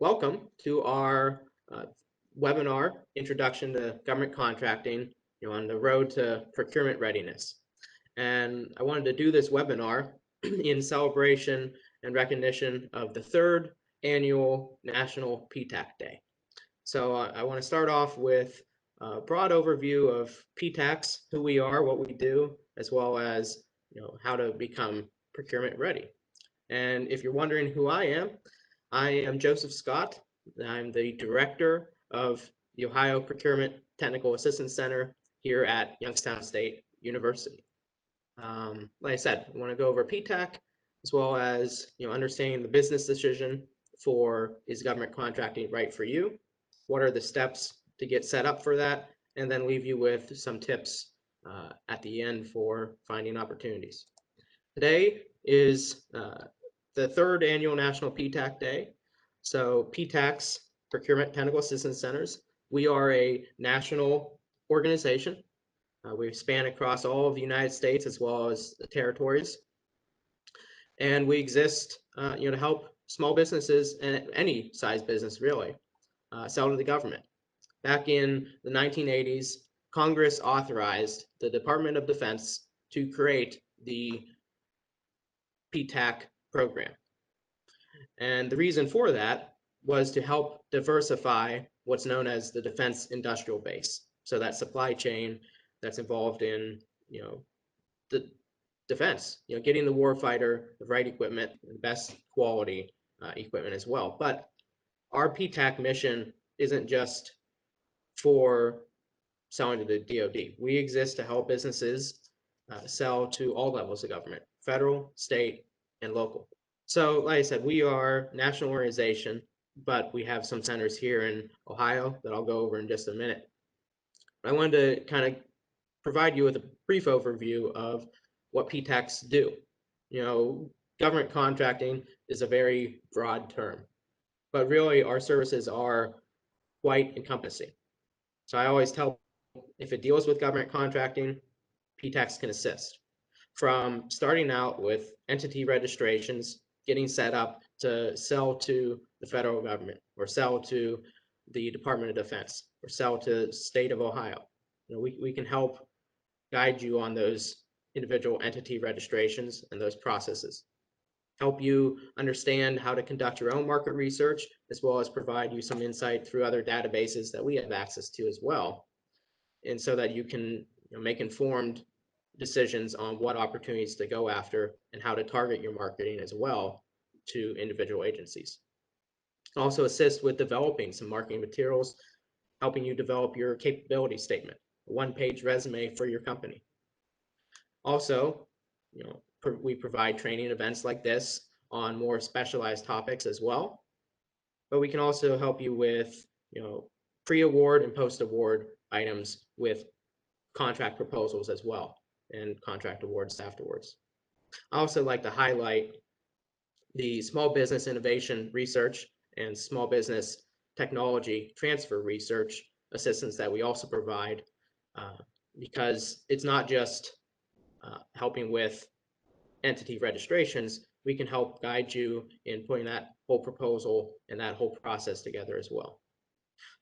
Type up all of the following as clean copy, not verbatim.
Welcome to our webinar, Introduction to Government Contracting, on the road to procurement readiness. And I wanted to do this webinar in celebration and recognition of the third annual National PTAC Day. So I want to start off with a broad overview of PTACs, who we are, what we do, as well as how to become procurement ready. And if you're wondering who I am Joseph Scott. I'm the director of the Ohio Procurement Technical Assistance Center here at Youngstown State University. Like I said, I want to go over PTAC as well as understanding the business decision for is government contracting right for you? What are the steps to get set up for that? And then leave you with some tips at the end for finding opportunities. Today is the third annual National PTAC Day. So PTACs, Procurement Technical Assistance Centers, we are a national organization. We span across all of the United States as well as the territories. And we exist to help small businesses and any size business really sell to the government. Back in the 1980s, Congress authorized the Department of Defense to create the PTAC program. And the reason for that was to help diversify what's known as the defense industrial base. So that supply chain that's involved in, the defense, getting the warfighter the right equipment, the best quality equipment as well. But our PTAC mission isn't just for selling to the DoD. We exist to help businesses sell to all levels of government, federal, state, and local. So like I said, we are a national organization, but we have some centers here in Ohio that I'll go over in just a minute. I wanted to kind of provide you with a brief overview of what PTACs do. Government contracting is a very broad term, but really our services are quite encompassing. So I always tell if it deals with government contracting, PTACs can assist. From starting out with entity registrations, getting set up to sell to the federal government or sell to the Department of Defense or sell to the state of Ohio. We can help guide you on those individual entity registrations and those processes. Help you understand how to conduct your own market research, as well as provide you some insight through other databases that we have access to as well. And so that you can make informed decisions on what opportunities to go after and how to target your marketing as well to individual agencies. Also assist with developing some marketing materials, helping you develop your capability statement, a one-page resume for your company. Also, we provide training events like this on more specialized topics as well. But we can also help you with, pre-award and post-award items with contract proposals as well and contract awards afterwards. I also like to highlight the small business innovation research and small business technology transfer research assistance that we also provide because it's not just helping with entity registrations. We can help guide you in putting that whole proposal and that whole process together as well.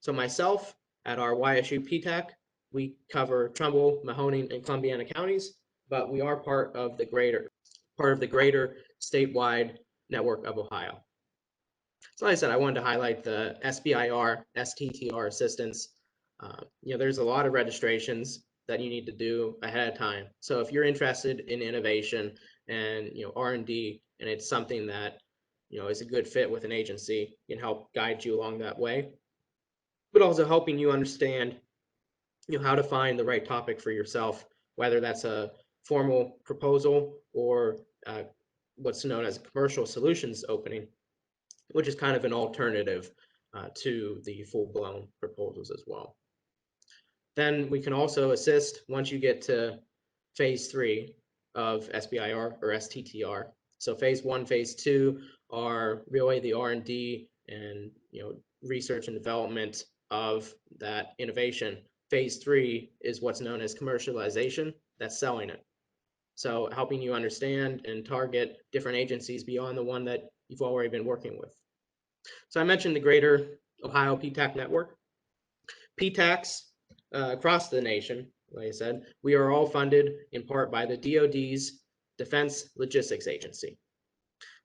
So myself at our YSU PTAC, we cover Trumbull, Mahoning, and Columbiana counties, but we are part of the greater statewide network of Ohio. So like I said, I wanted to highlight the SBIR, STTR assistance. There's a lot of registrations that you need to do ahead of time. So if you're interested in innovation and R&D, and it's something that is a good fit with an agency, can help guide you along that way, but also helping you understand how to find the right topic for yourself, whether that's a formal proposal or what's known as a commercial solutions opening, which is kind of an alternative to the full-blown proposals as well. Then we can also assist once you get to phase 3 of SBIR or STTR. So phase 1, phase 2 are really the R&D and research and development of that innovation. Phase 3 is what's known as commercialization. That's selling it. So helping you understand and target different agencies beyond the one that you've already been working with. So I mentioned the Greater Ohio PTAC network. PTACs across the nation, like I said, we are all funded in part by the DoD's Defense Logistics Agency.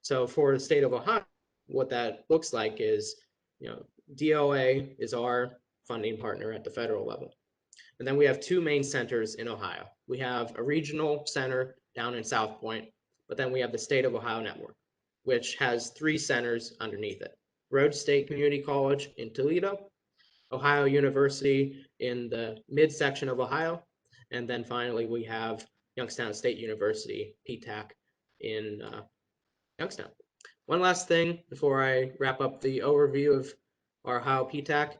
So for the state of Ohio, what that looks like is, DOA is our funding partner at the federal level. And then we have two main centers in Ohio. We have a regional center down in South Point, but then we have the State of Ohio Network, which has three centers underneath it. Rhodes State Community College in Toledo, Ohio University in the midsection of Ohio, and then finally we have Youngstown State University, PTAC, in Youngstown. One last thing before I wrap up the overview of our Ohio PTAC, I'd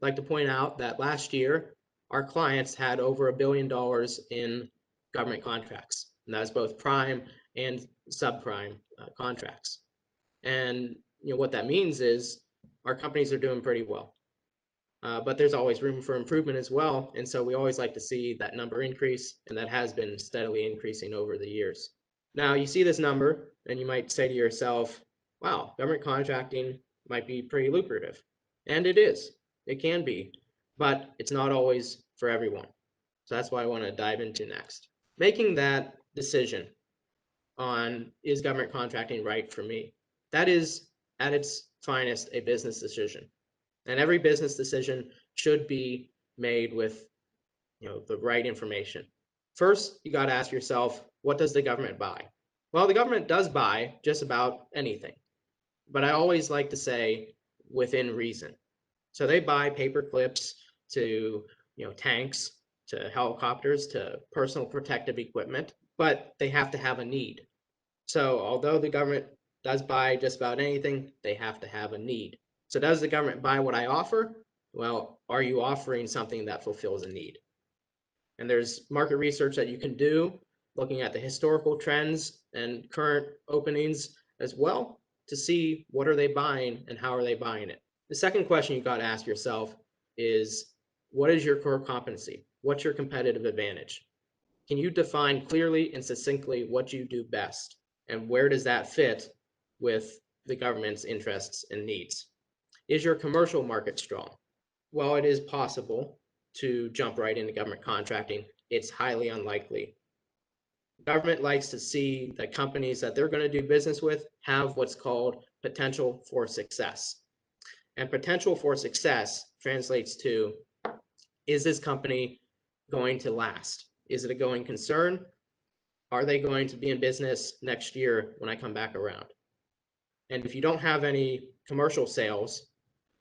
like to point out that last year, our clients had over $1 billion in government contracts, and that is both prime and subprime contracts. And what that means is our companies are doing pretty well. But there's always room for improvement as well. And so we always like to see that number increase, and that has been steadily increasing over the years. Now you see this number and you might say to yourself, wow, government contracting might be pretty lucrative. And it is, it can be, but it's not always for everyone. So that's what I want to dive into next. Making that decision on is government contracting right for me, that is at its finest a business decision. And every business decision should be made with the right information. First, you got to ask yourself, what does the government buy? Well, the government does buy just about anything, but I always like to say within reason. So they buy paper clips to tanks, to helicopters, to personal protective equipment, but they have to have a need. So although the government does buy just about anything, they have to have a need. So does the government buy what I offer? Well, are you offering something that fulfills a need? And there's market research that you can do, looking at the historical trends and current openings as well, to see what are they buying and how are they buying it. The second question you've got to ask yourself is, what is your core competency? What's your competitive advantage? Can you define clearly and succinctly what you do best? And where does that fit with the government's interests and needs? Is your commercial market strong? While it is possible to jump right into government contracting, it's highly unlikely. Government likes to see that companies that they're going to do business with have what's called potential for success. And potential for success translates to, is this company going to last? Is it a going concern? Are they going to be in business next year when I come back around? And if you don't have any commercial sales,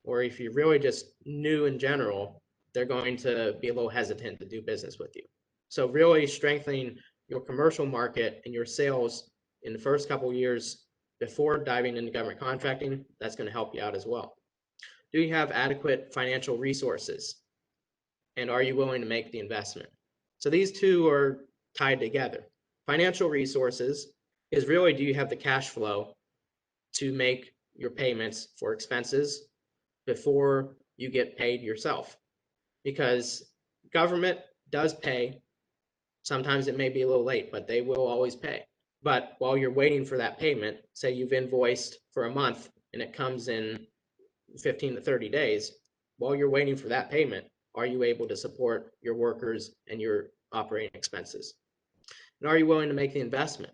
or if you're really just new in general, they're going to be a little hesitant to do business with you. So really strengthening your commercial market and your sales in the first couple of years before diving into government contracting, that's going to help you out as well. Do you have adequate financial resources? And are you willing to make the investment? So these two are tied together. Financial resources is really, do you have the cash flow to make your payments for expenses before you get paid yourself? Because government does pay. Sometimes it may be a little late, but they will always pay. But while you're waiting for that payment, say you've invoiced for a month and it comes in 15 to 30 days, while you're waiting for that payment, are you able to support your workers and your operating expenses? And are you willing to make the investment?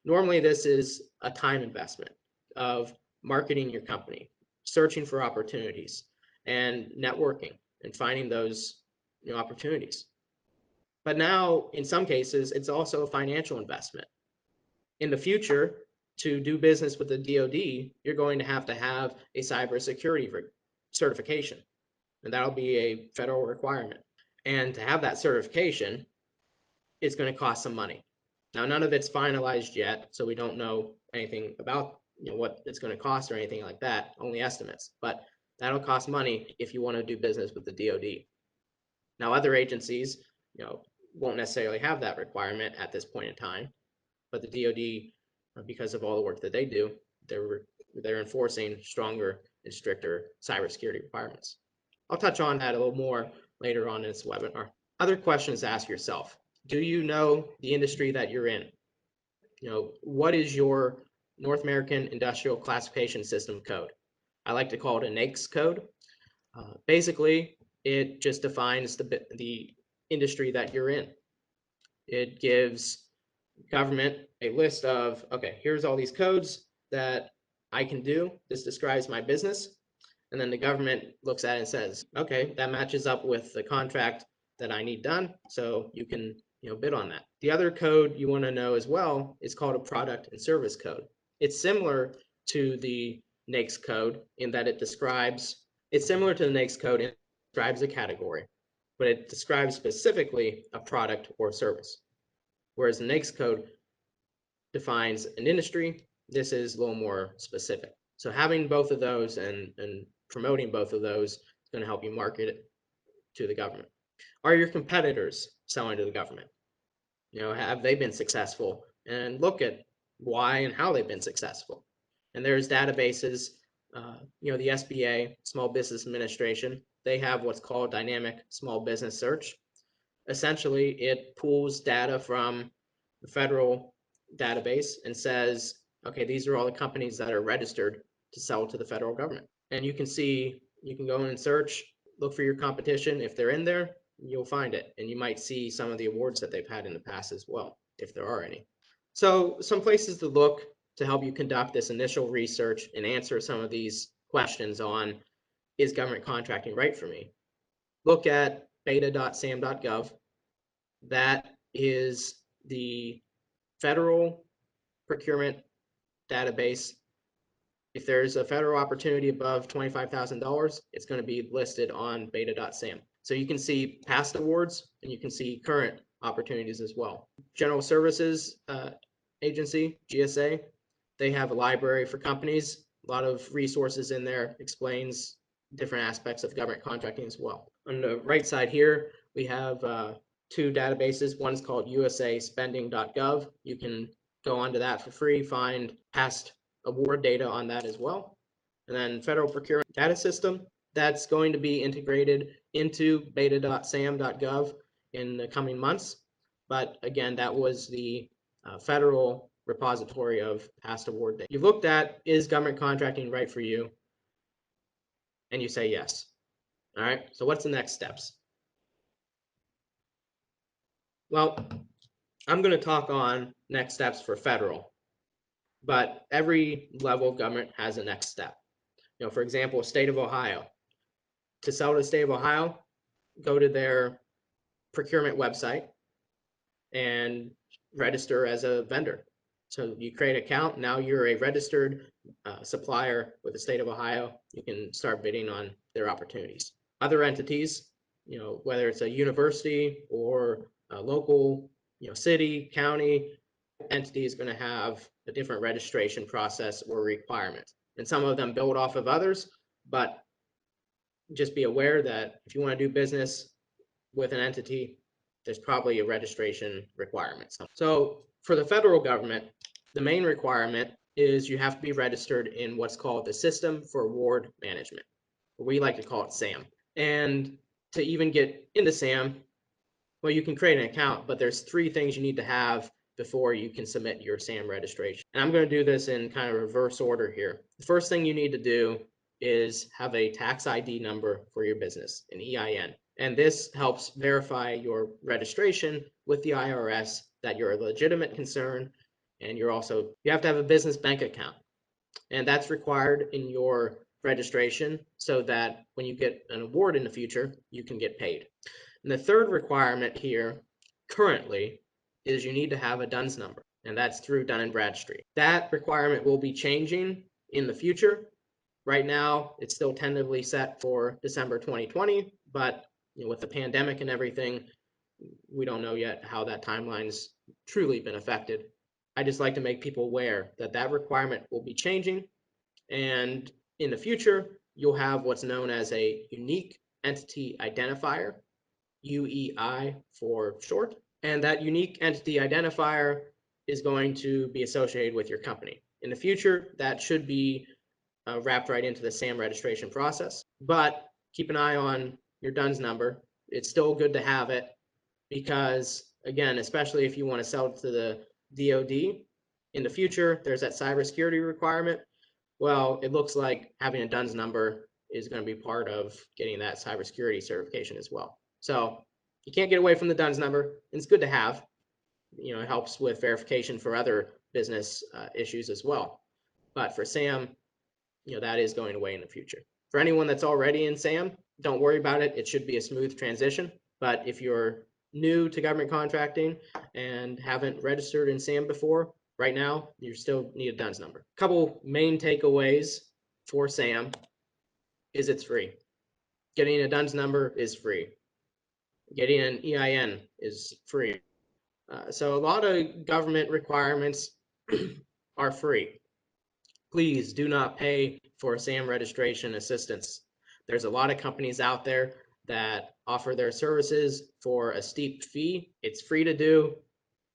Normally, this is a time investment of marketing your company, searching for opportunities, and networking and finding those opportunities. But now, in some cases, it's also a financial investment. In the future, to do business with the DoD, you're going to have a cybersecurity certification, and that'll be a federal requirement. And to have that certification, it's going to cost some money. Now, none of it's finalized yet, so we don't know anything about what it's going to cost or anything like that, only estimates. But that'll cost money if you want to do business with the DoD. Now, other agencies, won't necessarily have that requirement at this point in time, but the DoD, because of all the work that they do, they're enforcing stronger and stricter cybersecurity requirements. I'll touch on that a little more later on in this webinar. Other questions to ask yourself. Do you know the industry that you're in? What is your North American Industrial Classification System code? I like to call it a NAICS code. Basically, it just defines the industry that you're in. It gives government a list of, okay, here's all these codes that I can do. This describes my business. And then the government looks at it and says, okay, that matches up with the contract that I need done. So you can, bid on that. The other code you want to know as well is called a product and service code. It's similar to the NAICS code in that it's similar to the NAICS code and it describes a category, but it describes specifically a product or service. Whereas the NAICS code defines an industry, this is a little more specific. So having both of those and promoting both of those is going to help you market it to the government. Are your competitors selling to the government? Have they been successful? And look at why and how they've been successful. And there's databases, the SBA, Small Business Administration, they have what's called dynamic small business search. Essentially, it pulls data from the federal database and says, okay, these are all the companies that are registered to sell to the federal government. And you can go in and search, look for your competition. If they're in there, you'll find it. And you might see some of the awards that they've had in the past as well, if there are any. So some places to look to help you conduct this initial research and answer some of these questions on, is government contracting right for me? Look at beta.sam.gov. That is the federal procurement database. If there's a federal opportunity above $25,000, it's going to be listed on beta.sam. So you can see past awards and you can see current opportunities as well. General Services Agency, GSA, they have a library for companies. A lot of resources in there, explains different aspects of government contracting as well. On the right side here, we have two databases. One's called usaspending.gov. You can go onto that for free, find past award data on that as well. And then Federal Procurement Data System, that's going to be integrated into beta.sam.gov in the coming months. But again, that was the federal repository of past award data. You've looked at, is government contracting right for you? And you say yes. All right, so what's the next steps? Well, I'm going to talk on next steps for federal, but every level of government has a next step. For example, state of Ohio. To sell to the state of Ohio, go to their procurement website and register as a vendor. So you create an account, now you're a registered supplier with the state of Ohio. You can start bidding on their opportunities. Other entities, whether it's a university or a local, city, county, entity is going to have a different registration process or requirements. And some of them build off of others, but just be aware that if you want to do business with an entity, there's probably a registration requirement. So for the federal government, the main requirement is you have to be registered in what's called the System for Award Management. We like to call it SAM. And to even get into SAM, well, you can create an account, but there's 3 things you need to have before you can submit your SAM registration. And I'm going to do this in kind of reverse order here. The first thing you need to do is have a tax ID number for your business, an EIN. And this helps verify your registration with the IRS that you're a legitimate concern, and you have to have a business bank account. And that's required in your registration so that when you get an award in the future, you can get paid. And the third requirement here currently is you need to have a DUNS number, and that's through Dun & Bradstreet. That requirement will be changing in the future. Right now, it's still tentatively set for December 2020, but with the pandemic and everything, we don't know yet how that timeline's truly been affected. I just like to make people aware that that requirement will be changing, and in the future, you'll have what's known as a unique entity identifier, UEI for short, and that unique entity identifier is going to be associated with your company. In the future, that should be wrapped right into the SAM registration process, but keep an eye on your DUNS number. It's still good to have it because, again, especially if you want to sell to the DoD in the future, there's that cybersecurity requirement. Well, it looks like having a DUNS number is going to be part of getting that cybersecurity certification as well. So you can't get away from the DUNS number. It's good to have. It helps with verification for other business issues as well. But for SAM, that is going away in the future. For anyone that's already in SAM, don't worry about it. It should be a smooth transition. But if you're new to government contracting and haven't registered in SAM before, right now, you still need a DUNS number. A couple main takeaways for SAM is it's free. Getting a DUNS number is free. Getting an EIN is free. So a lot of government requirements are free. Please do not pay for SAM registration assistance. There's a lot of companies out there that offer their services for a steep fee. It's free to do.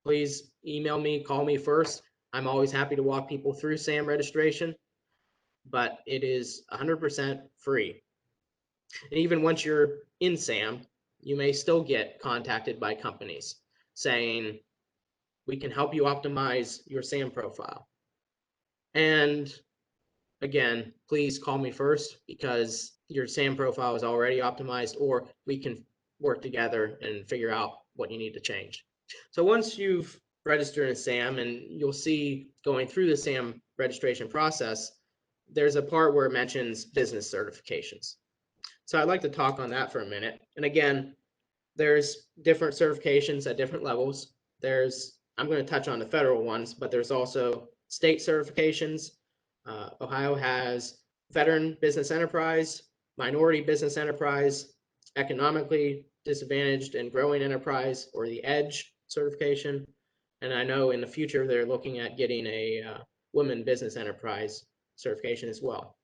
Please email me, call me first. I'm always happy to walk people through SAM registration, but it is 100% free. And even once you're in SAM, you may still get contacted by companies saying, we can help you optimize your SAM profile. And again, please call me first because your SAM profile is already optimized, or we can work together and figure out what you need to change. So once you've registered in SAM, and you'll see going through the SAM registration process, there's a part where it mentions business certifications. So I'd like to talk on that for a minute. And again, there's different certifications at different levels. I'm going to touch on the federal ones, but there's also state certifications. Ohio has veteran business enterprise, minority business enterprise, economically disadvantaged and growing enterprise, or the EDGE certification. And I know in the future they're looking at getting a women business enterprise certification as well.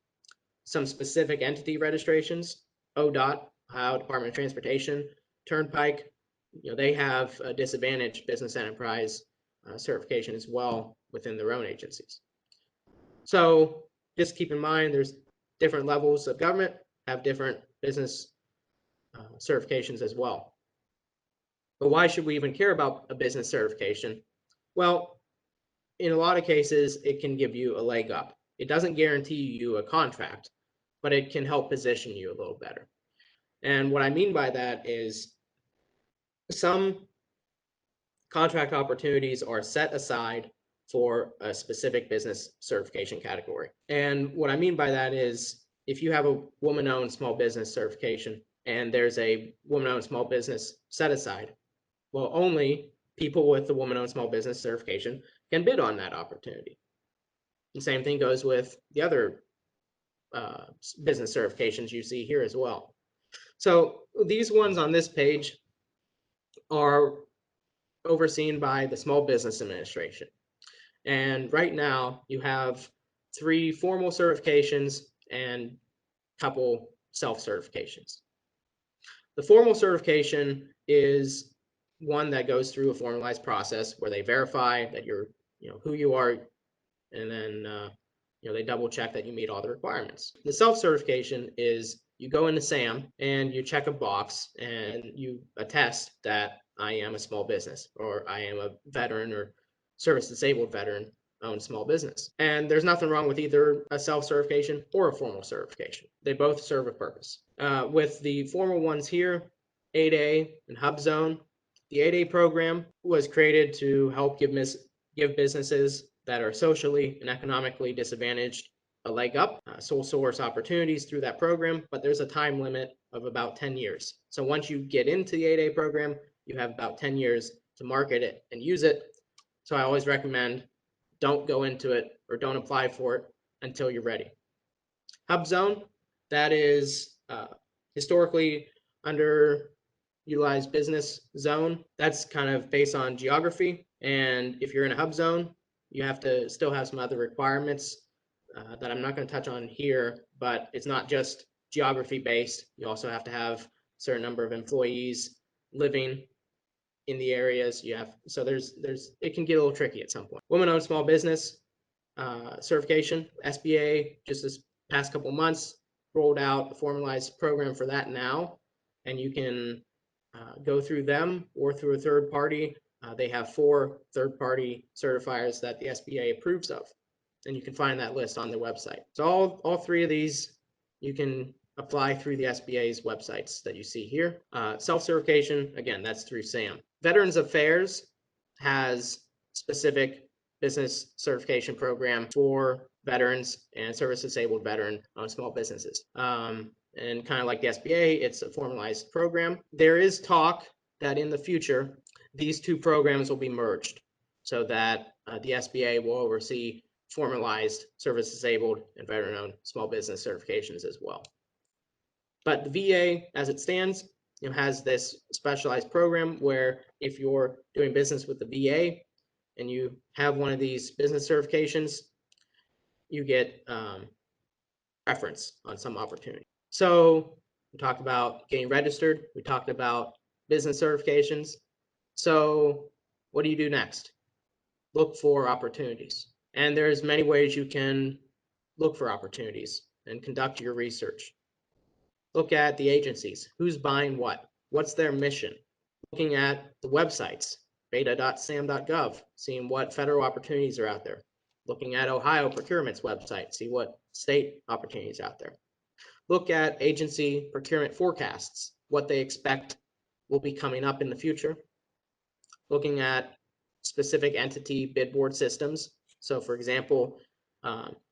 Some specific entity registrations: ODOT, Ohio Department of Transportation, Turnpike, they have a disadvantaged business enterprise certification as well within their own agencies. So just keep in mind, there's different levels of government have different business certifications as well. But why should we even care about a business certification? Well, in a lot of cases, it can give you a leg up. It doesn't guarantee you a contract, but it can help position you a little better. And what I mean by that is some contract opportunities are set aside for a specific business certification category. And what I mean by that is if you have a woman-owned small business certification and there's a woman-owned small business set aside, well, only people with the woman-owned small business certification can bid on that opportunity. The same thing goes with the other business certifications you see here as well. So these ones on this page are overseen by the Small Business Administration. And right now you have 3 formal certifications and a couple self-certifications. The formal certification is one that goes through a formalized process where they verify that you're, who you are, and then they double check that you meet all the requirements. The self-certification is you go into SAM and you check a box and you attest that I am a small business, or I am a veteran or service disabled veteran owned small business. And there's nothing wrong with either a self-certification or a formal certification. They both serve a purpose. With the formal ones here, 8A and HubZone, the 8A program was created to help give businesses that are socially and economically disadvantaged a leg up, sole source opportunities through that program, but there's a time limit of about 10 years. So once you get into the 8A program, you have about 10 years to market it and use it. So I always recommend don't go into it or don't apply for it until you're ready. HubZone, that is historically underutilized business zone. That's kind of based on geography. And if you're in a hub zone, you have to still have some other requirements that I'm not going to touch on here, but it's not just geography based. You also have to have a certain number of employees living in the areas you have. So it can get a little tricky at some point. Women-owned small business certification, SBA, just this past couple months rolled out a formalized program for that now, and you can go through them or through a third party. They have 4 third-party certifiers that the SBA approves of. and you can find that list on their website. So all three of these you can apply through the SBA's websites that you see here. Self-certification, again, that's through SAM. Veterans Affairs has specific business certification program for veterans and service-disabled veteran-owned small businesses. And kind of like the SBA, it's a formalized program. There is talk that in the future, these two programs will be merged so that the SBA will oversee formalized service-disabled and veteran-owned small business certifications as well. But the VA, as it stands, has this specialized program where if you're doing business with the VA and you have one of these business certifications, you get preference on some opportunity. So we talked about getting registered. We talked about business certifications. So what do you do next? Look for opportunities. And there's many ways you can look for opportunities and conduct your research. Look at the agencies. Who's buying what? What's their mission? Looking at the websites, beta.sam.gov, seeing what federal opportunities are out there. Looking at Ohio Procurement's website, see what state opportunities are out there. Look at agency procurement forecasts, what they expect will be coming up in the future. Looking at specific entity bid board systems. So for example,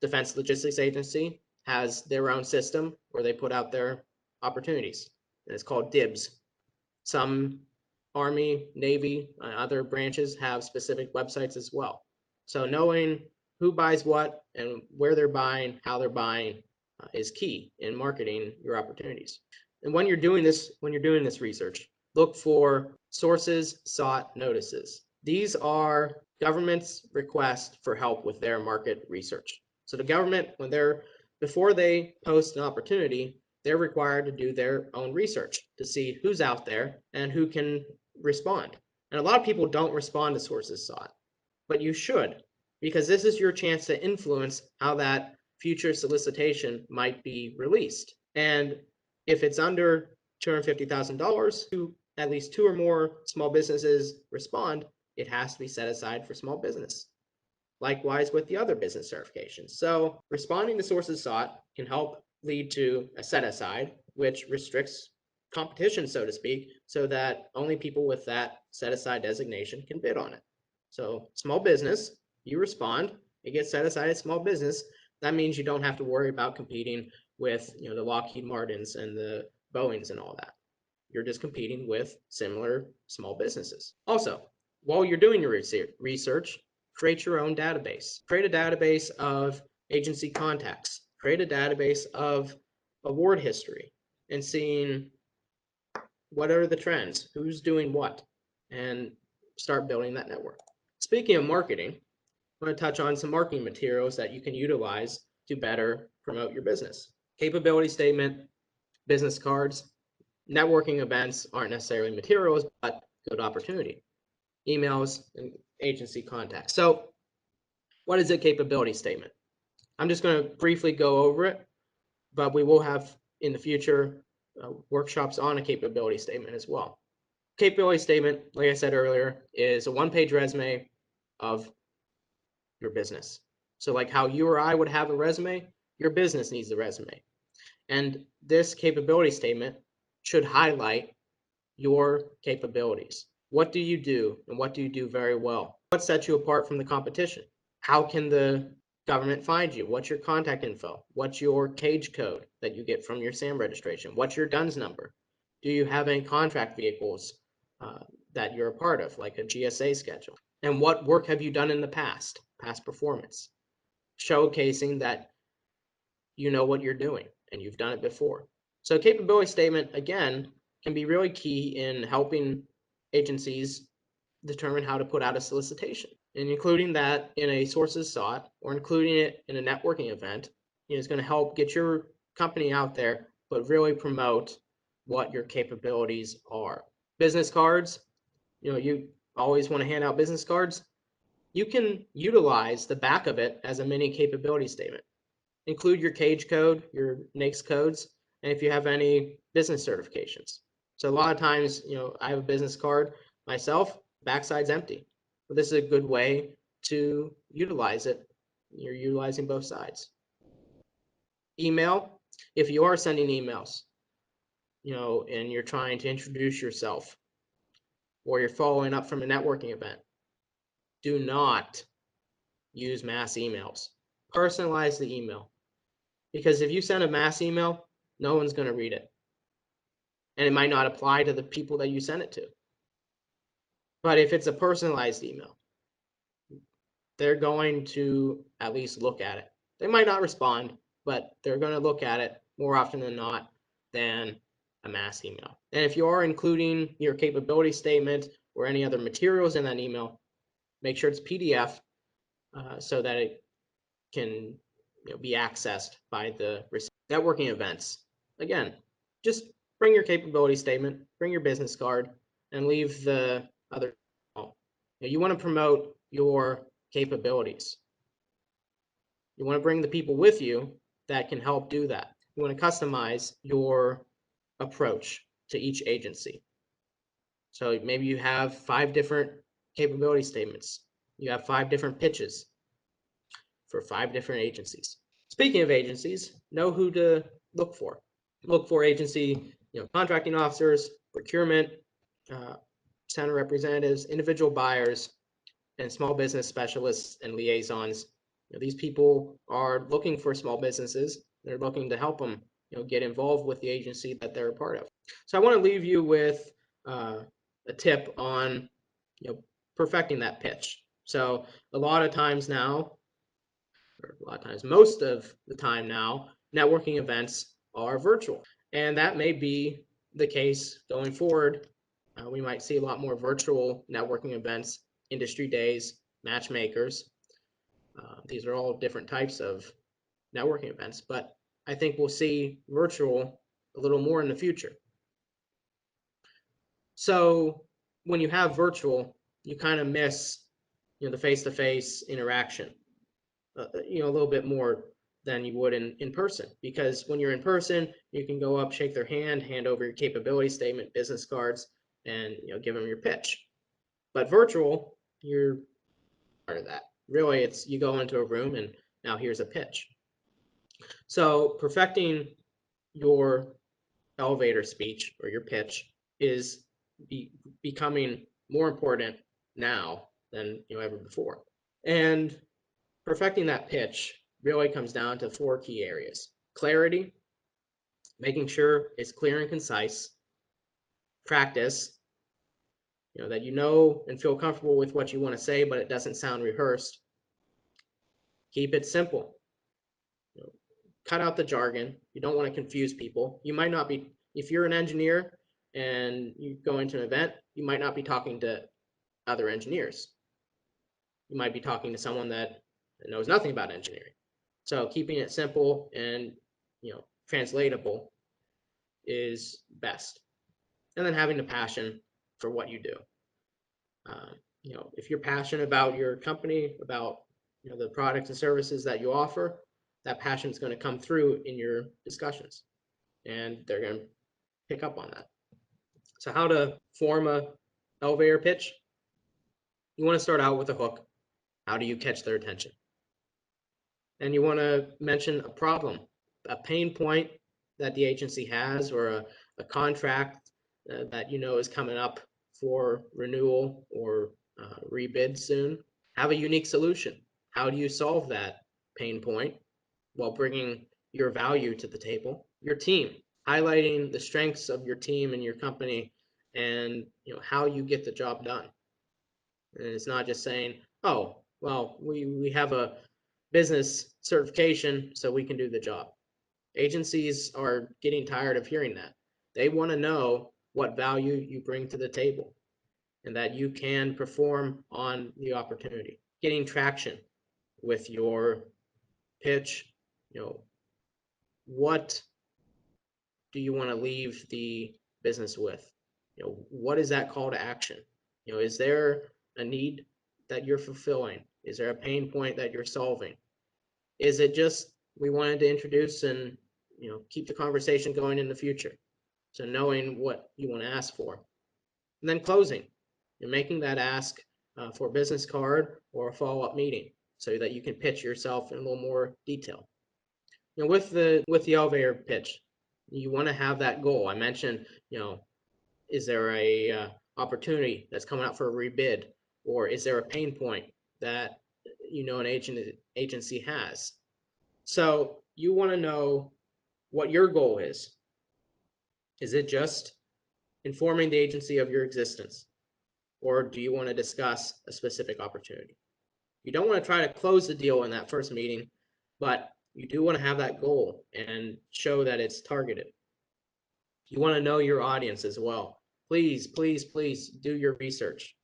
Defense Logistics Agency has their own system where they put out their opportunities, and it's called DIBS. Some Army, Navy, other branches have specific websites as well. So knowing who buys what and where they're buying, how they're buying is key in marketing your opportunities. And when you're doing this research, look for sources sought notices. These are government's request for help with their market research. So the government, before they post an opportunity, they're required to do their own research to see who's out there and who can respond. And a lot of people don't respond to sources sought, but you should, because this is your chance to influence how that future solicitation might be released. And if it's under $250,000, at least 2 or more small businesses respond, it has to be set aside for small business. Likewise with the other business certifications. So responding to sources sought can help lead to a set aside, which restricts competition, so to speak, so that only people with that set aside designation can bid on it. So small business, you respond, it gets set aside as small business. That means you don't have to worry about competing with the Lockheed Martins and the Boeings and all that. You're just competing with similar small businesses. Also, while you're doing your research, create your own database. Create a database of agency contacts. Create a database of award history and seeing what are the trends, who's doing what, and start building that network. Speaking of marketing, I want to touch on some marketing materials that you can utilize to better promote your business. Capability statement, business cards, networking events aren't necessarily materials, but good opportunity. Emails and agency contacts. So what is a capability statement? I'm just going to briefly go over it, but we will have in the future workshops on a capability statement as well. Capability statement, like I said earlier, is a one-page resume of your business. So like how you or I would have a resume, your business needs a resume. And this capability statement should highlight your capabilities. What do you do and what do you do very well? What sets you apart from the competition? How can the government find you? What's your contact info? What's your cage code that you get from your SAM registration? What's your DUNS number? Do you have any contract vehicles that you're a part of, like a GSA schedule? And what work have you done in the past performance? Showcasing that you know what you're doing and you've done it before. So capability statement, again, can be really key in helping agencies determine how to put out a solicitation, and including that in a sources sought or including it in a networking event is going to help get your company out there, but really promote what your capabilities are. Business cards, you always want to hand out business cards. You can utilize the back of it as a mini capability statement. Include your cage code, your NAICS codes, and if you have any business certifications. So a lot of times, I have a business card myself, backside's empty. But this is a good way to utilize it you're utilizing both sides. Email, if you are sending emails, and you're trying to introduce yourself, or you're following up from a networking event, do not use mass emails. Personalize the email. Because if you send a mass email, no one's going to read it. And it might not apply to the people that you send it to. But if it's a personalized email, they're going to at least look at it. They might not respond, but they're going to look at it more often than not than a mass email. And if you are including your capability statement or any other materials in that email, make sure it's PDF so that it can be accessed by the networking events. Again, just bring your capability statement, bring your business card, and leave the other. You want to promote your capabilities. You want to bring the people with you that can help do that. You want to customize your approach to each agency. So maybe you have 5 different capability statements. You have 5 different pitches for 5 different agencies. Speaking of agencies, know who to look for. Look for agency, contracting officers, procurement center representatives, individual buyers, and small business specialists and liaisons. These people are looking for small businesses. They're looking to help them, get involved with the agency that they're a part of. So I want to leave you with a tip on, perfecting that pitch. So a lot of times now, most of the time now, networking events are virtual. And that may be the case going forward. We might see a lot more virtual networking events, industry days, matchmakers. These are all different types of networking events, but I think we'll see virtual a little more in the future. So when you have virtual, you kind of miss, the face-to-face interaction. A little bit more than you would in person, because when you're in person, you can go up, shake their hand over your capability statement, business cards, and give them your pitch. But virtual, you're part of that. Really, it's you go into a room and now here's a pitch. So perfecting your elevator speech or your pitch is becoming more important now than ever before. And perfecting that pitch really comes down to 4 key areas. Clarity, making sure it's clear and concise. Practice, that and feel comfortable with what you want to say, but it doesn't sound rehearsed. Keep it simple. Cut out the jargon. You don't want to confuse people. You might not be, if you're an engineer and you go into an event, you might not be talking to other engineers. You might be talking to someone that knows nothing about engineering. So keeping it simple and translatable is best. And then having the passion for what you do. If you're passionate about your company, about the products and services that you offer, that passion is going to come through in your discussions, and they're going to pick up on that. So how to form a elevator pitch? You want to start out with a hook. How do you catch their attention? And you want to mention a problem, a pain point that the agency has, or a contract that is coming up for renewal or rebid soon. Have a unique solution. How do you solve that pain point while bringing your value to the table? Your team, highlighting the strengths of your team and your company, and how you get the job done. And it's not just saying, oh, well, we have a business certification, so we can do the job. Agencies are getting tired of hearing that. They want to know what value you bring to the table and that you can perform on the opportunity. Getting traction with your pitch, what do you want to leave the business with? What is that call to action? Is there a need that you're fulfilling? Is there a pain point that you're solving? Is it just we wanted to introduce and keep the conversation going in the future? So knowing what you want to ask for. And then closing. You're making that ask for a business card or a follow-up meeting. so that you can pitch yourself in a little more detail. With the elevator pitch, you want to have that goal. I mentioned, is there a opportunity that's coming up for a rebid, or is there a pain point that an agency has? So you want to know what your goal is. Is it just informing the agency of your existence, or do you want to discuss a specific opportunity? You don't want to try to close the deal in that first meeting, but you do want to have that goal and show that it's targeted. You want to know your audience as well. Please, please, please do your research.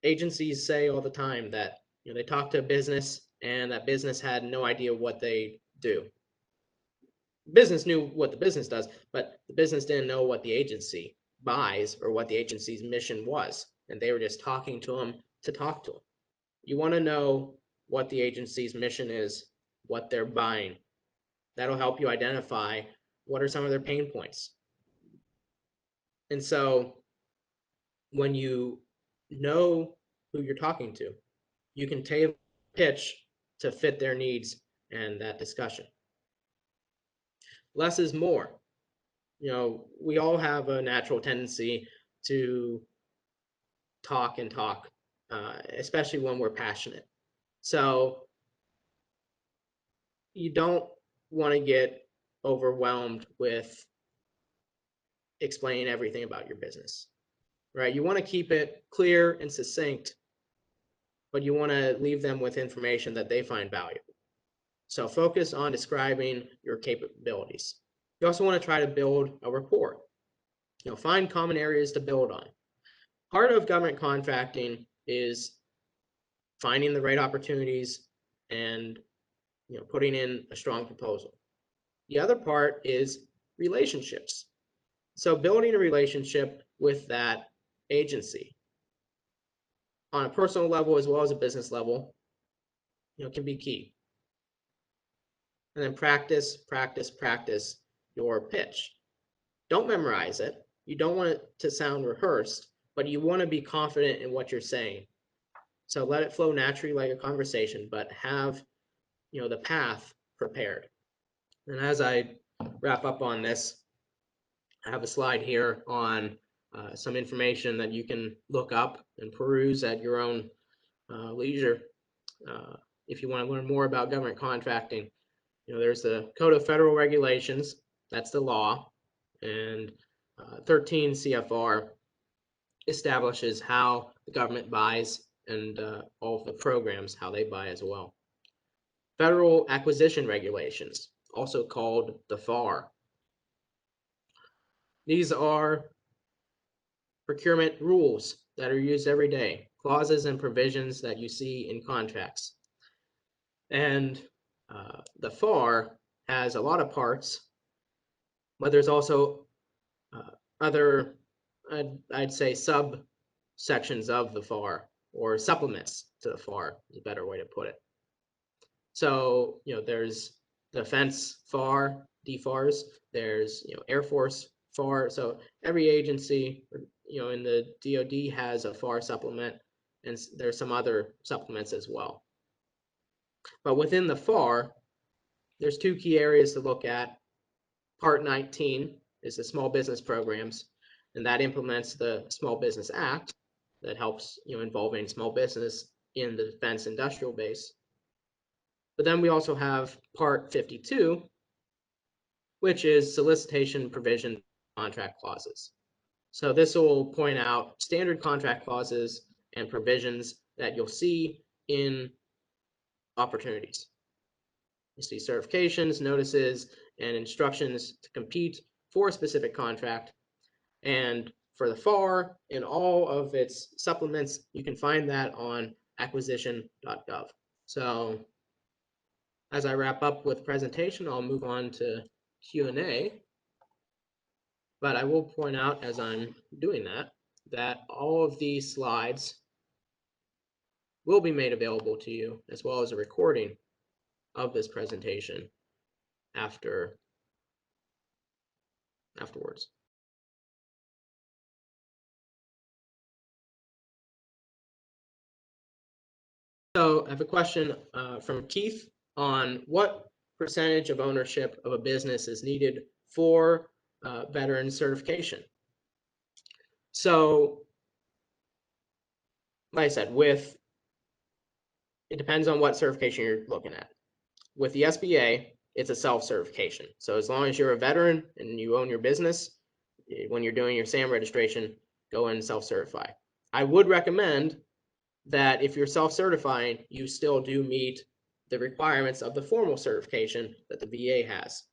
Agencies say all the time that they talk to a business and that business had no idea what they do. Business knew what the business does, but the business didn't know what the agency buys or what the agency's mission was, and they were just talking to them to talk to them. You want to know what the agency's mission is, what they're buying. That'll help you identify what are some of their pain points. And so when you know who you're talking to, you can tailor pitch to fit their needs and that discussion. Less is more. We all have a natural tendency to talk and talk, especially when we're passionate. So you don't want to get overwhelmed with explaining everything about your business, right? You want to keep it clear and succinct, but you want to leave them with information that they find valuable. So focus on describing your capabilities. You also want to try to build a rapport. Find common areas to build on. Part of government contracting is finding the right opportunities and putting in a strong proposal. The other part is relationships. So building a relationship with that agency on a personal level as well as a business level, can be key. And then practice your pitch. Don't memorize it. You don't want it to sound rehearsed, but you want to be confident in what you're saying. So let it flow naturally like a conversation, but have, the path prepared. And as I wrap up on this, I have a slide here on some information that you can look up and peruse at your own leisure. If you want to learn more about government contracting, there's the Code of Federal Regulations, that's the law, and 13 CFR establishes how the government buys and all of the programs, how they buy as well. Federal Acquisition Regulations, also called the FAR. These are procurement rules that are used every day, clauses and provisions that you see in contracts. And the FAR has a lot of parts, but there's also other, I'd say, subsections of the FAR, or supplements to the FAR is a better way to put it. So, there's Defense FAR, DFARs, there's, Air Force FAR. So every agency, in the DoD has a FAR supplement, and there's some other supplements as well. But within the FAR, there's two key areas to look at. Part 19 is the small business programs, and that implements the Small Business Act that helps, involving small business in the defense industrial base. But then we also have Part 52, which is solicitation provision contract clauses. So this will point out standard contract clauses and provisions that you'll see in opportunities. You see certifications, notices, and instructions to compete for a specific contract. And for the FAR and all of its supplements, you can find that on acquisition.gov. So as I wrap up with the presentation, I'll move on to Q&A. But I will point out as I'm doing that all of these slides will be made available to you, as well as a recording of this presentation afterwards. So I have a question from Keith on what percentage of ownership of a business is needed for veteran certification. So, like I said, it depends on what certification you're looking at. With the SBA, it's a self-certification. So as long as you're a veteran and you own your business, when you're doing your SAM registration, go in and self-certify. I would recommend that if you're self-certifying, you still do meet the requirements of the formal certification that the VA has.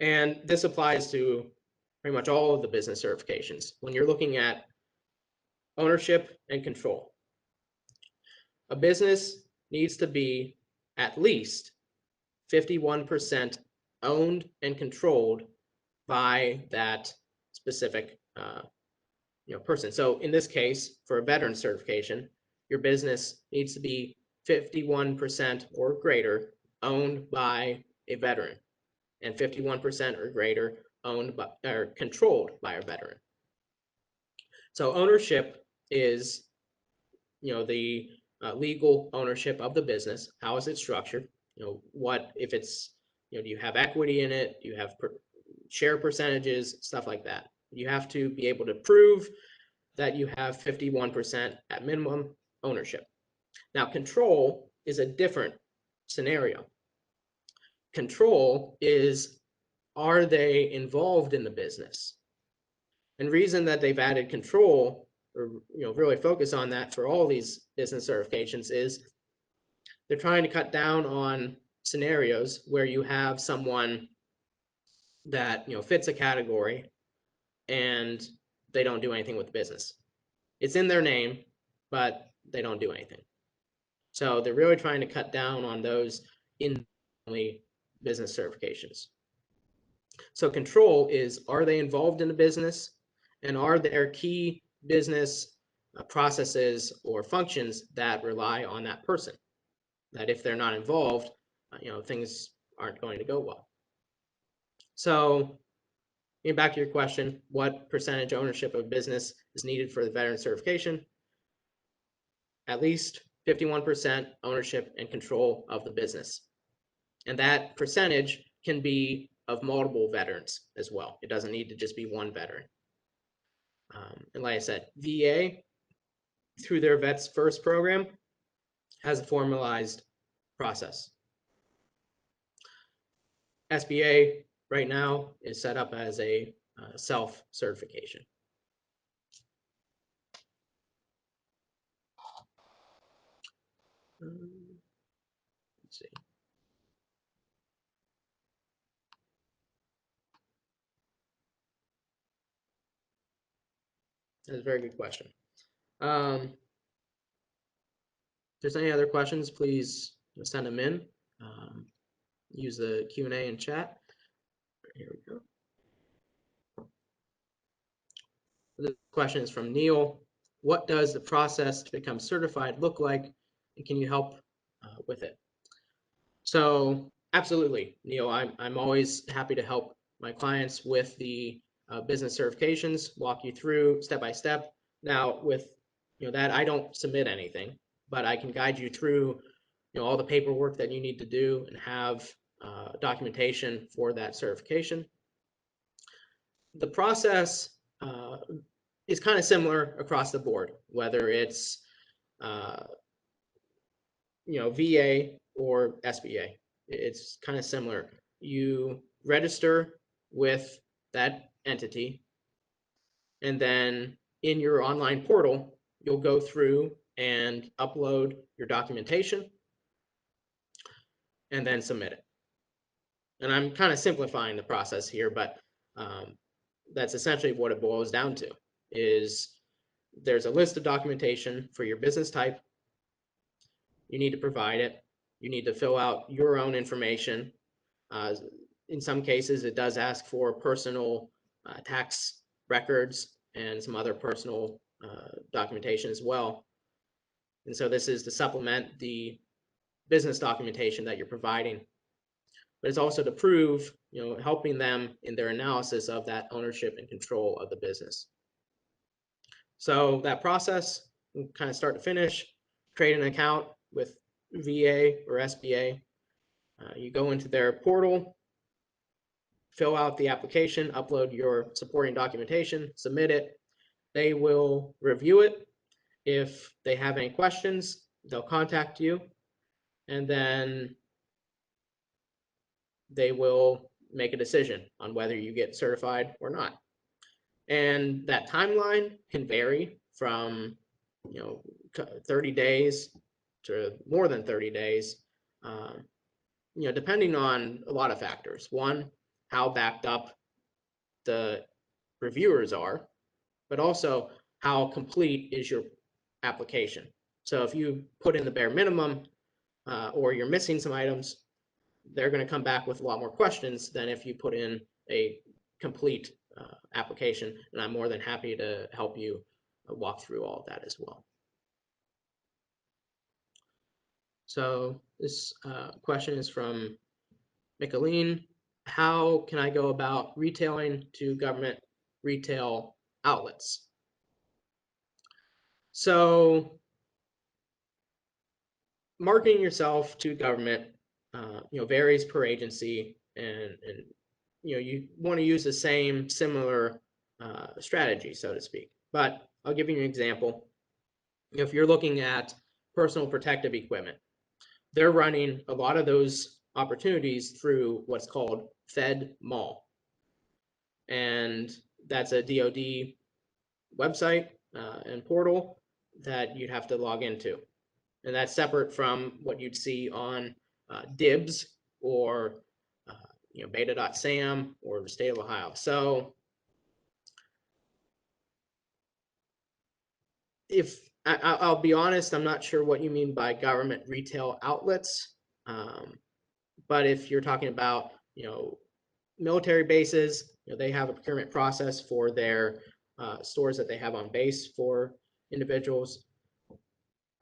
And this applies to pretty much all of the business certifications. When you're looking at ownership and control, a business needs to be at least 51% owned and controlled by that specific person. So in this case, for a veteran certification, your business needs to be 51% or greater owned by a veteran, and 51% or greater owned by or controlled by a veteran. So ownership is, the legal ownership of the business. How is it structured? What if it's, do you have equity in it? Do you have share percentages, stuff like that? You have to be able to prove that you have 51% at minimum ownership. Now, control is a different scenario. Control is, are they involved in the business? And reason that they've added control, or really focus on that for all these business certifications, is they're trying to cut down on scenarios where you have someone that fits a category and they don't do anything with the business. It's in their name, but they don't do anything. So they're really trying to cut down on those in business certifications. So control is, are they involved in the business, and are there key business processes or functions that rely on that person, that if they're not involved, things aren't going to go well. So getting back to your question, what percentage ownership of business is needed for the veteran certification? At least 51% ownership and control of the business. And that percentage can be of multiple veterans as well. It doesn't need to just be one veteran. And like I said, VA, through their Vets First program, has a formalized process. SBA right now is set up as a self-certification. Let's see. That's a very good question. If there's any other questions, please send them in. Use the Q&A and chat. Here we go. The question is from Neil. What does the process to become certified look like, and can you help with it? So absolutely, Neil, I'm always happy to help my clients with the business certifications, walk you through step by step. Now with that, I don't submit anything, but I can guide you through all the paperwork that you need to do and have documentation for that certification. The process is kind of similar across the board, whether it's VA or SBA. It's kind of similar. You register with that entity, and then in your online portal, you'll go through and upload your documentation and then submit it. And I'm kind of simplifying the process here, but that's essentially what it boils down to. Is there's a list of documentation for your business type. You need to provide it. You need to fill out your own information. In some cases, it does ask for personal tax records and some other personal documentation as well. And so this is to supplement the business documentation that you're providing. But it's also to prove, helping them in their analysis of that ownership and control of the business. So that process, kind of start to finish, create an account with VA or SBA. You go into their portal, fill out the application, upload your supporting documentation, submit it. They will review it. If they have any questions, they'll contact you, and then they will make a decision on whether you get certified or not. And that timeline can vary from 30 days to more than 30 days, depending on a lot of factors. One, how backed up the reviewers are, but also how complete is your application. So if you put in the bare minimum or you're missing some items, they're going to come back with a lot more questions than if you put in a complete application. And I'm more than happy to help you walk through all of that as well. So this question is from Micheline. How can I go about retailing to government retail outlets? So marketing yourself to government, varies per agency, and you want to use the same similar strategy, so to speak. But I'll give you an example. If you're looking at personal protective equipment, they're running a lot of those opportunities through what's called Fed Mall, and that's a DoD website and portal that you'd have to log into. And that's separate from what you'd see on DIBS or beta.sam or the state of Ohio. So if I'll be honest, I'm not sure what you mean by government retail outlets. But if you're talking about, military bases, they have a procurement process for their stores that they have on base for individuals.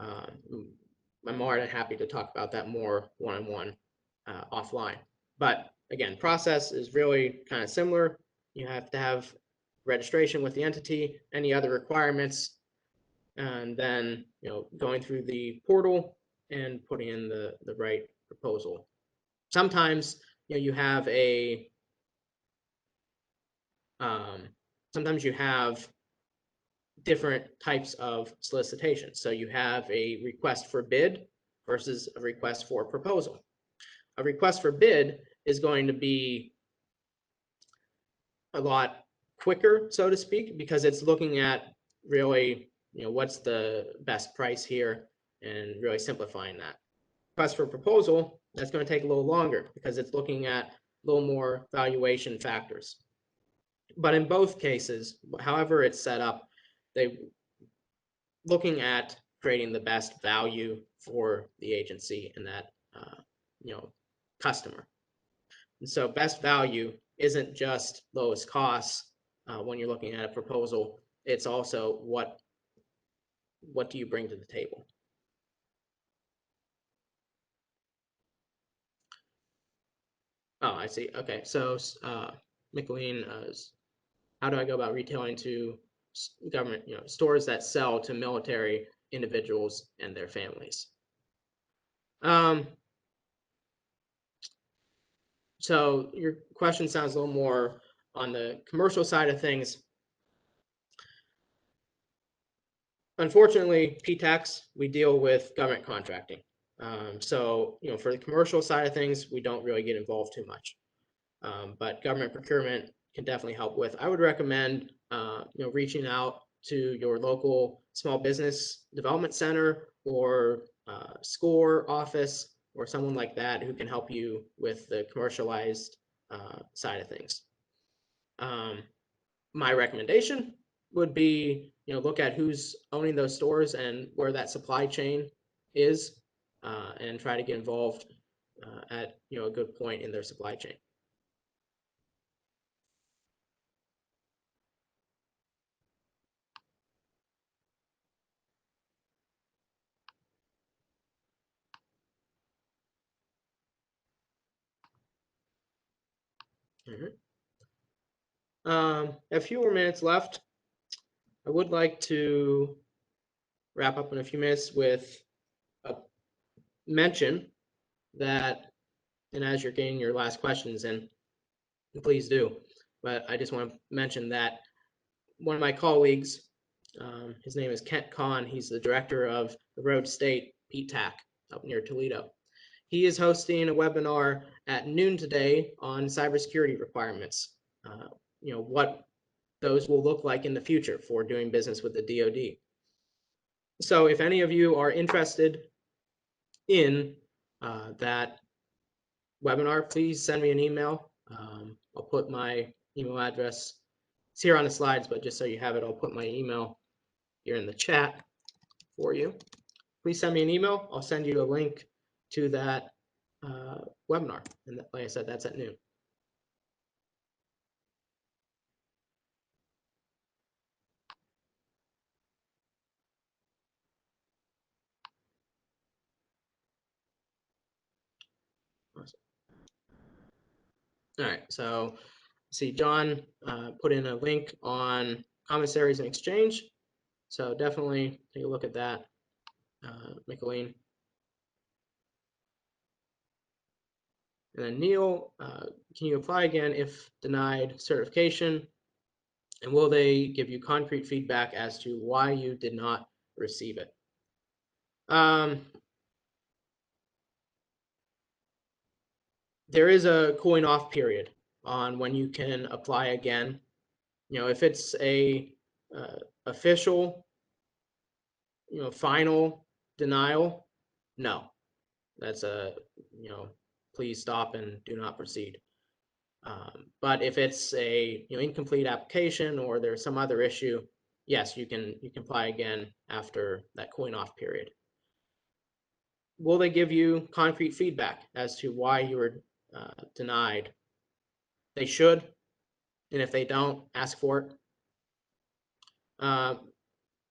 I'm more than happy to talk about that more one-on-one offline. But again, process is really kind of similar. You have to have registration with the entity, any other requirements, and then going through the portal and putting in the right proposal. Sometimes you have a sometimes you have different types of solicitations. So you have a request for bid versus a request for proposal. A request for bid is going to be a lot quicker, so to speak, because it's looking at really, what's the best price here and really simplifying that. Request for proposal, that's going to take a little longer because it's looking at a little more valuation factors. But in both cases, however it's set up, they looking at creating the best value for the agency and that customer. And so best value isn't just lowest cost when you're looking at a proposal. It's also what do you bring to the table. Oh, I see. Okay, so Micheline, how do I go about retailing to government, stores that sell to military individuals and their families? So your question sounds a little more on the commercial side of things. Unfortunately, PTACs, we deal with government contracting. So, for the commercial side of things, we don't really get involved too much. But government procurement can definitely help with. I would recommend, reaching out to your local small business development center or SCORE office or someone like that who can help you with the commercialized side of things. My recommendation would be, look at who's owning those stores and where that supply chain is, and try to get involved at a good point in their supply chain. A few more minutes left. I would like to wrap up in a few minutes with mention that, and as you're getting your last questions in, please do, but I just want to mention that one of my colleagues, his name is Kent Kahn, he's the director of the Road State PTAC up near Toledo. He is hosting a webinar at noon today on cybersecurity requirements, what those will look like in the future for doing business with the DoD. So if any of you are interested in that webinar, please send me an email. I'll put my email address. It's here on the slides, but just so you have it, I'll put my email here in the chat for you. Please send me an email. I'll send you a link to that webinar. And like I said, that's at noon. Awesome. All right, so see, John put in a link on commissaries and exchange. So definitely take a look at that, Micheline. And then Neil, can you apply again if denied certification? And will they give you concrete feedback as to why you did not receive it? There is a cooling off period on when you can apply again. If it's a official, final denial, no, that's a, please stop and do not proceed. But if it's a incomplete application or there's some other issue, yes, you can apply again after that cooling off period. Will they give you concrete feedback as to why you were denied? They should, and if they don't, ask for it.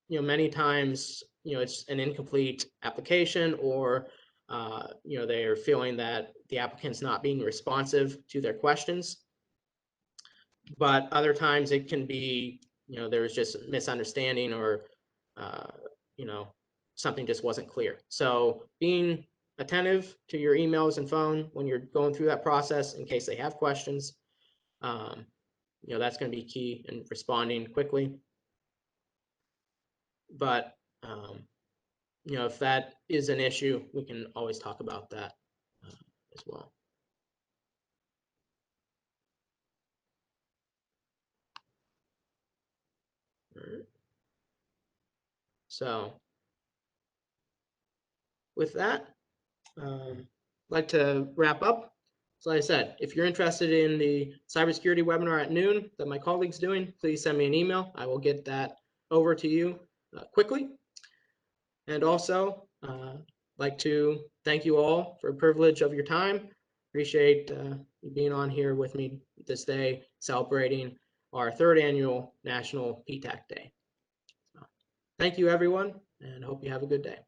Many times, it's an incomplete application, or they are feeling that the applicant's not being responsive to their questions. But other times it can be, there's just misunderstanding, or something just wasn't clear. So being attentive to your emails and phone when you're going through that process in case they have questions, that's going to be key in responding quickly. But if that is an issue, we can always talk about that as well. All right. So with that, I'd like to wrap up. So like I said, if you're interested in the cybersecurity webinar at noon that my colleague's doing, please send me an email. I will get that over to you quickly. And also, like to thank you all for the privilege of your time. Appreciate you being on here with me this day, celebrating our 3rd annual National PTAC Day. So, thank you, everyone, and hope you have a good day.